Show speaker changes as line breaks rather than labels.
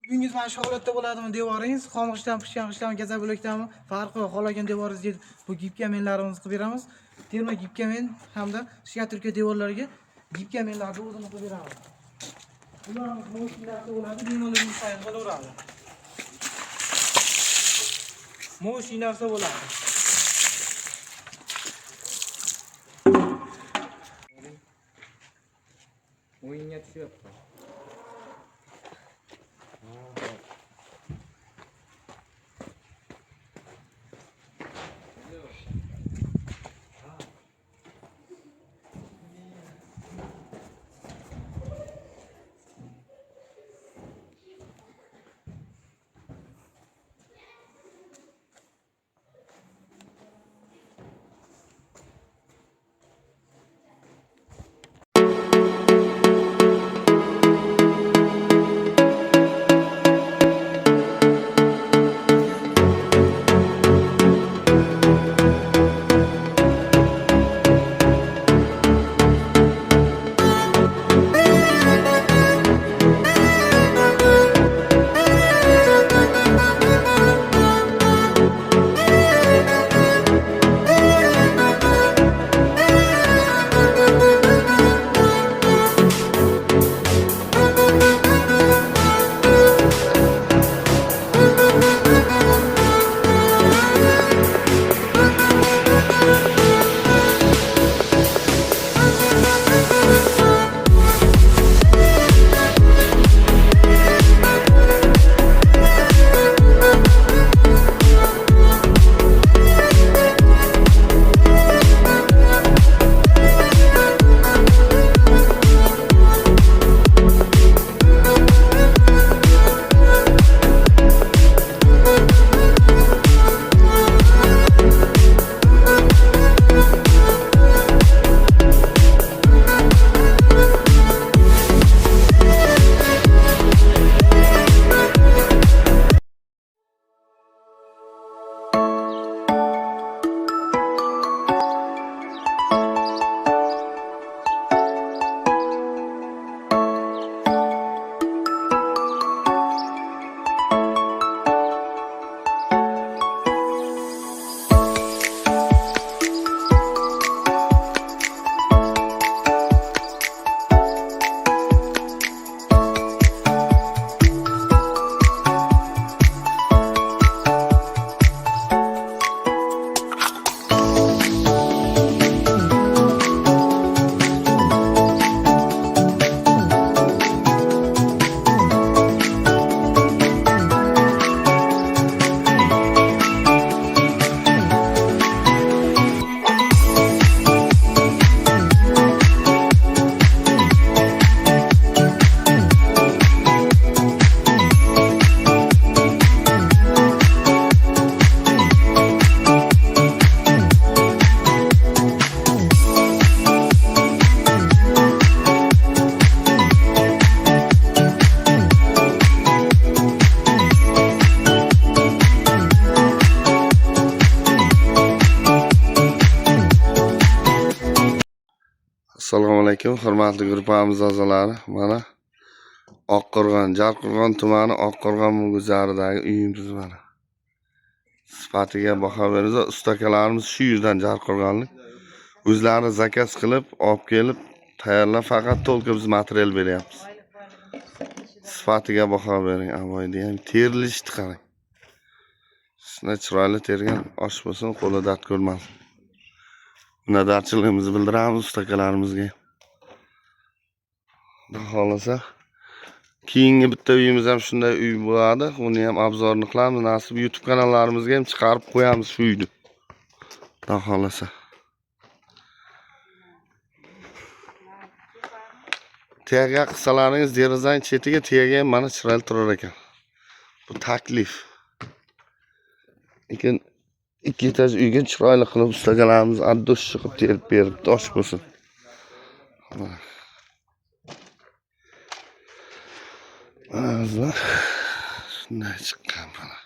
Uyingiz mana shu holatda bo'ladimi devoringiz? Xomushdan pishgan qishdan gaza bo'lakdanmi? Farqi yo'q. Xohlagan devoringizni bu gipkamenlarimizni qilib beramiz. Terma gipkamen hamda shkaturka devorlariga gipkamenlarni o'zini qilib beramiz. Ularni mo'shinlarga bo'ladi, bemalol sayt qilaveradi. Mo'shin narsa bo'ladi.
O'yinga tushyapti.
Assalomu alaykum, hurmatli guruhimiz a'zolari. Mana Oqqo'rg'on, Jarqo'rg'on tumani Oqqo'rg'on guzaridagi uyimiz mana. Sifatiga baho beramiz. Ustakalarimiz shu yerdan Jarqo'rg'onlik. O'zlari zakaz qilib, olib kelib, tayyorlab, faqat to'lqa biz material beryapmiz. Sifatiga baho bering, avoyda ham terilishni qarang. Shunday chiroyli tergan osh bo'lsin, qo'li dard ko'rmasin. Minnatdorchiligimizni bildiramiz ustakalarimizga. Xudo xolasa keyingi bitta uyimiz ham shunday uy bo'ladi. Uni ham obzorini qilamiz. Nasib YouTube kanallarimizga ham chiqarib qo'yamiz shu uyni. Xudo xolasa. Tegaga qilsalaringiz derazaning chetiga tegaga mana chiroyli turar ekan. Bu taklif. Lekin ikki etaj uyga chiroyli qilib ustakalarimiz addosh chiqib terib beribdi, osh bo'lsin. Shunday chiqqan mana.